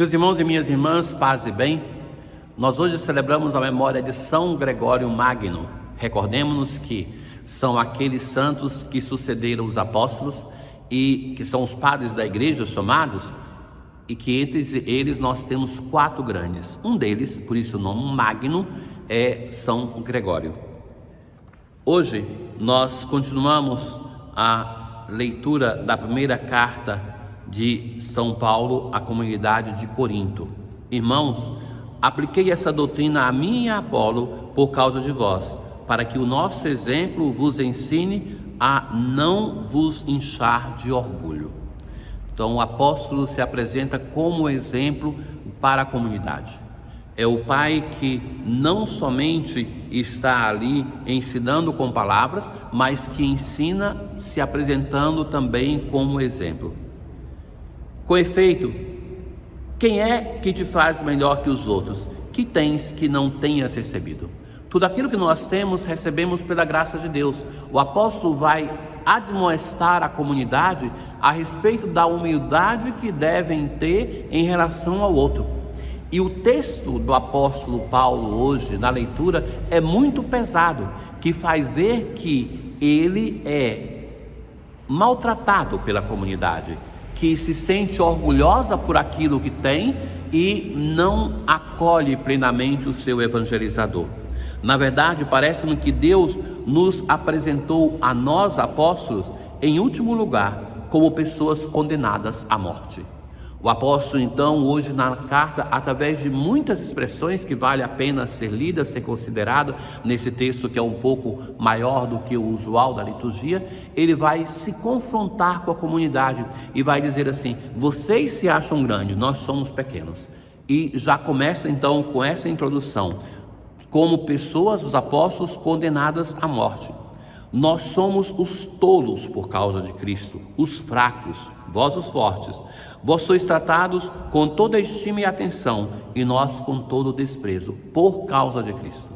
Meus irmãos e minhas irmãs, paz e bem, nós hoje celebramos a memória de São Gregório Magno. Recordemos-nos que são aqueles santos que sucederam os apóstolos e que são os padres da igreja chamados, e que entre eles nós temos 4 grandes. Um deles, por isso o nome Magno, é São Gregório. Hoje nós continuamos a leitura da primeira carta de São Paulo à comunidade de Corinto. Irmãos, apliquei essa doutrina a mim e a Apolo por causa de vós, para que o nosso exemplo vos ensine a não vos inchar de orgulho. Então o apóstolo se apresenta como exemplo para a comunidade. É o pai que não somente está ali ensinando com palavras, mas que ensina se apresentando também como exemplo. Com efeito, quem é que te faz melhor que os outros? Que tens que não tenhas recebido? Tudo aquilo que nós temos, recebemos pela graça de Deus. O apóstolo vai admoestar a comunidade a respeito da humildade que devem ter em relação ao outro. E o texto do apóstolo Paulo hoje, na leitura, é muito pesado, que faz ver que ele é maltratado pela comunidade, que se sente orgulhosa por aquilo que tem e não acolhe plenamente o seu evangelizador. Na verdade, parece-me que Deus nos apresentou a nós, apóstolos, em último lugar, como pessoas condenadas à morte. O apóstolo, então, hoje na carta, através de muitas expressões que vale a pena ser lida, ser considerado, nesse texto que é um pouco maior do que o usual da liturgia, ele vai se confrontar com a comunidade e vai dizer assim: vocês se acham grandes, nós somos pequenos. E já começa então com essa introdução, como pessoas, os apóstolos, condenadas à morte. Nós somos os tolos por causa de Cristo, os fracos, vós os fortes. Vós sois tratados com toda estima e atenção, e nós com todo desprezo, por causa de Cristo.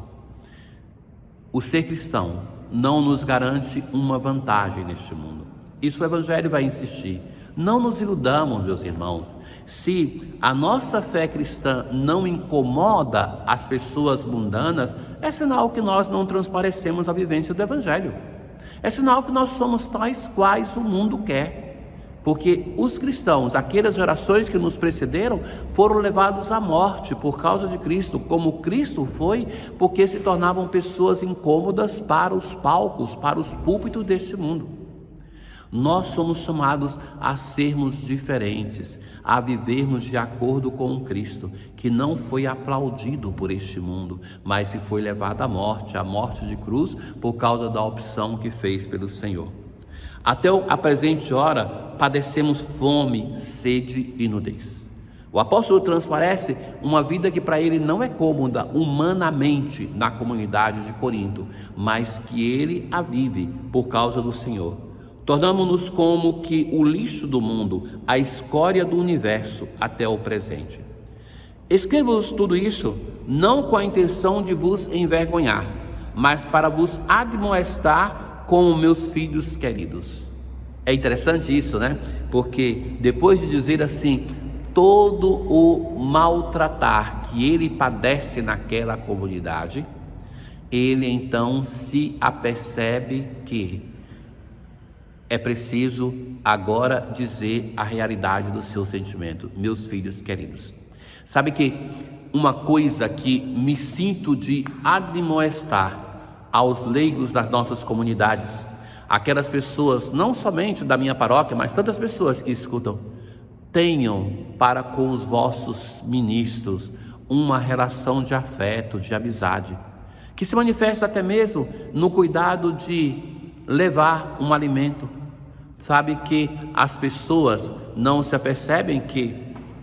O ser cristão não nos garante uma vantagem neste mundo. Isso o Evangelho vai insistir. Não nos iludamos, meus irmãos. Se a nossa fé cristã não incomoda as pessoas mundanas, é sinal que nós não transparecemos a vivência do Evangelho. É sinal que nós somos tais quais o mundo quer. Porque os cristãos, aquelas gerações que nos precederam, foram levados à morte por causa de Cristo, como Cristo foi, porque se tornavam pessoas incômodas para os palcos, para os púlpitos deste mundo. Nós somos chamados a sermos diferentes, a vivermos de acordo com Cristo, que não foi aplaudido por este mundo, mas se foi levado à morte de cruz, por causa da opção que fez pelo Senhor. Até a presente hora, padecemos fome, sede e nudez. O apóstolo transparece uma vida que para ele não é cômoda humanamente na comunidade de Corinto, mas que ele a vive por causa do Senhor. Tornamos-nos como que o lixo do mundo, a escória do universo até o presente. Escrevo-vos tudo isso não com a intenção de vos envergonhar, mas para vos admoestar como meus filhos queridos. É interessante isso, né? Porque depois de dizer assim, todo o maltratar que ele padece naquela comunidade, ele então se apercebe que é preciso agora dizer a realidade do seu sentimento. Meus filhos queridos. Sabe que uma coisa que me sinto de admoestar aos leigos das nossas comunidades, aquelas pessoas, não somente da minha paróquia, mas tantas pessoas que escutam, tenham para com os vossos ministros uma relação de afeto, de amizade, que se manifesta até mesmo no cuidado de levar um alimento. Sabe que as pessoas não se apercebem que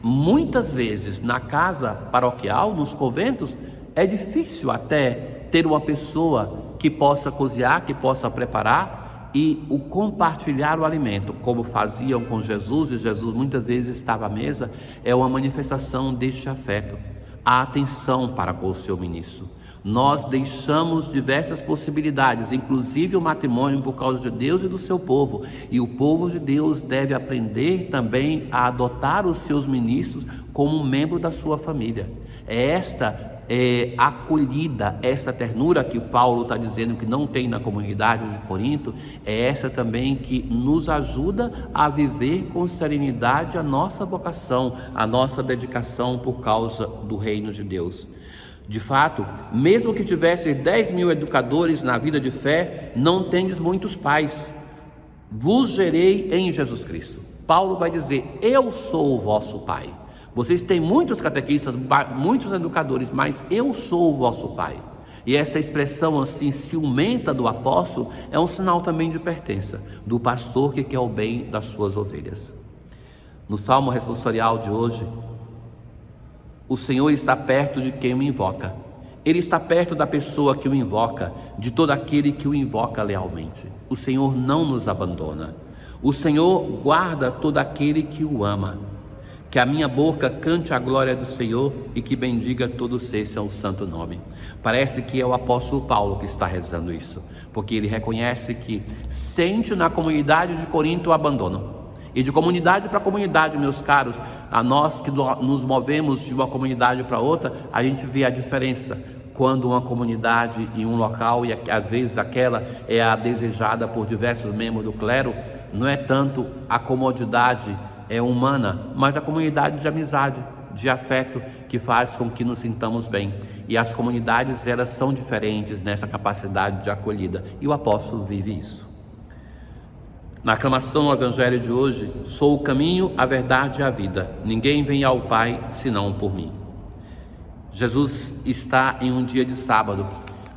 muitas vezes na casa paroquial, nos conventos, é difícil até ter uma pessoa que possa cozinhar, que possa preparar e o compartilhar o alimento, como faziam com Jesus, e Jesus muitas vezes estava à mesa, é uma manifestação deste afeto, a atenção para com o seu ministro. Nós deixamos diversas possibilidades, inclusive o matrimônio, por causa de Deus e do seu povo. E o povo de Deus deve aprender também a adotar os seus ministros como um membro da sua família. É esta acolhida, essa ternura que o Paulo está dizendo que não tem na comunidade de Corinto, é essa também que nos ajuda a viver com serenidade a nossa vocação, a nossa dedicação por causa do reino de Deus. De fato, mesmo que tivesse 10 mil educadores na vida de fé, não tendes muitos pais. Vos gerei em Jesus Cristo. Paulo vai dizer: eu sou o vosso pai. Vocês têm muitos catequistas, muitos educadores, mas eu sou o vosso pai. E essa expressão assim ciumenta do apóstolo é um sinal também de pertença do pastor que quer o bem das suas ovelhas. No Salmo responsorial de hoje, o Senhor está perto de quem o invoca. Ele está perto da pessoa que o invoca, de todo aquele que o invoca lealmente. O Senhor não nos abandona. O Senhor guarda todo aquele que o ama. Que a minha boca cante a glória do Senhor e que bendiga todo ser seu santo nome. Parece que é o apóstolo Paulo que está rezando isso, porque ele reconhece que sente na comunidade de Corinto o abandono. E de comunidade para comunidade, meus caros, a nós que nos movemos de uma comunidade para outra, a gente vê a diferença. Quando uma comunidade em um local, e às vezes aquela é a desejada por diversos membros do clero, não é tanto a comodidade humana, mas a comunidade de amizade, de afeto, que faz com que nos sintamos bem. E as comunidades, elas são diferentes nessa capacidade de acolhida, e o apóstolo vive isso. Na aclamação ao Evangelho de hoje: sou o caminho, a verdade e a vida, ninguém vem ao Pai senão por mim. Jesus está em um dia de sábado,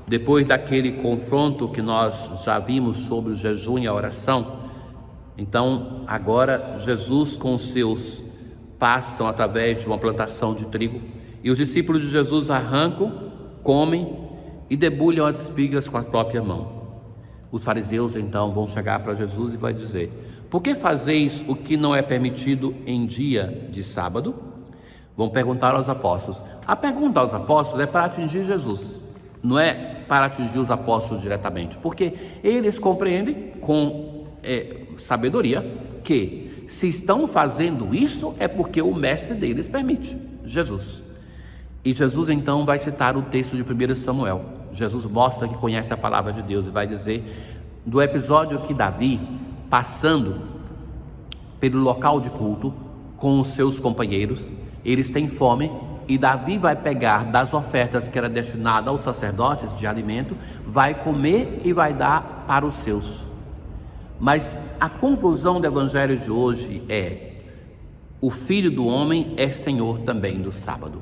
depois daquele confronto que nós já vimos sobre o jejum e a oração. Então agora Jesus com os seus passam através de uma plantação de trigo, e os discípulos de Jesus arrancam, comem e debulham as espigas com a própria mão. Os fariseus então vão chegar para Jesus e vai dizer: por que fazeis o que não é permitido em dia de sábado? Vão perguntar aos apóstolos. A pergunta aos apóstolos é para atingir Jesus, não é para atingir os apóstolos diretamente, porque eles compreendem com sabedoria que se estão fazendo isso é porque o mestre deles permite, Jesus. E Jesus então vai citar o texto de 1 Samuel. Jesus mostra que conhece a palavra de Deus e vai dizer do episódio que Davi, passando pelo local de culto com os seus companheiros, eles têm fome, e Davi vai pegar das ofertas que era destinada aos sacerdotes de alimento, vai comer e vai dar para os seus. Mas a conclusão do evangelho de hoje é: o Filho do Homem é Senhor também do sábado.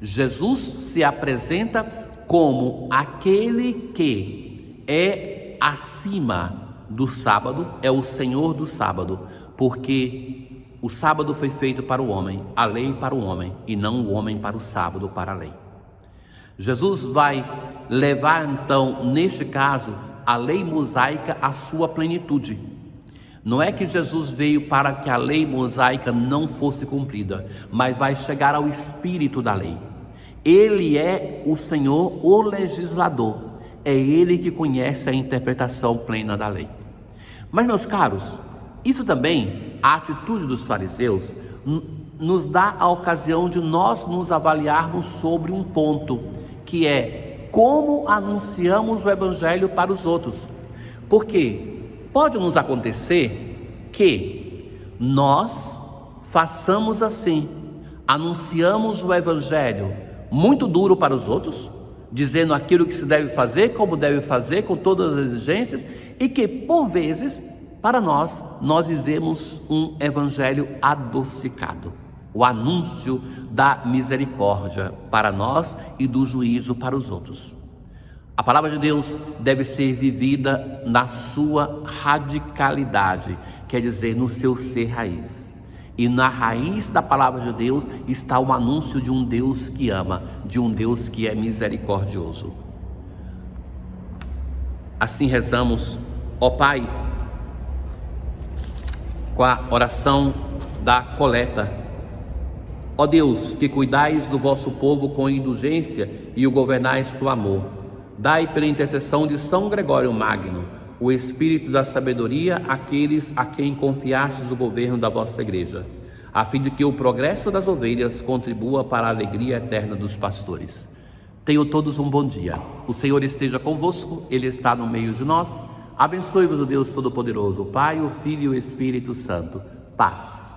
Jesus se apresenta como aquele que é acima do sábado, é o Senhor do sábado, porque o sábado foi feito para o homem, a lei para o homem, e não o homem para o sábado, para a lei. Jesus vai levar então, neste caso, a lei mosaica à sua plenitude. Não é que Jesus veio para que a lei mosaica não fosse cumprida, mas vai chegar ao espírito da lei. Ele é o Senhor, o legislador. É Ele que conhece a interpretação plena da lei. Mas, meus caros, isso também, a atitude dos fariseus, nos dá a ocasião de nós nos avaliarmos sobre um ponto, que é como anunciamos o Evangelho para os outros. Porque pode nos acontecer que nós façamos assim, anunciamos o Evangelho muito duro para os outros, dizendo aquilo que se deve fazer, como deve fazer, com todas as exigências, e que por vezes, para nós vivemos um Evangelho adocicado, o anúncio da misericórdia para nós e do juízo para os outros. A palavra de Deus deve ser vivida na sua radicalidade, quer dizer, no seu ser raiz. E na raiz da palavra de Deus está o anúncio de um Deus que ama, de um Deus que é misericordioso. Assim rezamos: ó Pai, com a oração da coleta. Ó Deus, que cuidais do vosso povo com indulgência e o governais com amor, dai pela intercessão de São Gregório Magno o espírito da sabedoria àqueles a quem confiastes o governo da vossa igreja, a fim de que o progresso das ovelhas contribua para a alegria eterna dos pastores. Tenham todos um bom dia. O Senhor esteja convosco, Ele está no meio de nós. Abençoe-vos o Deus Todo-Poderoso, o Pai, o Filho e o Espírito Santo. Paz.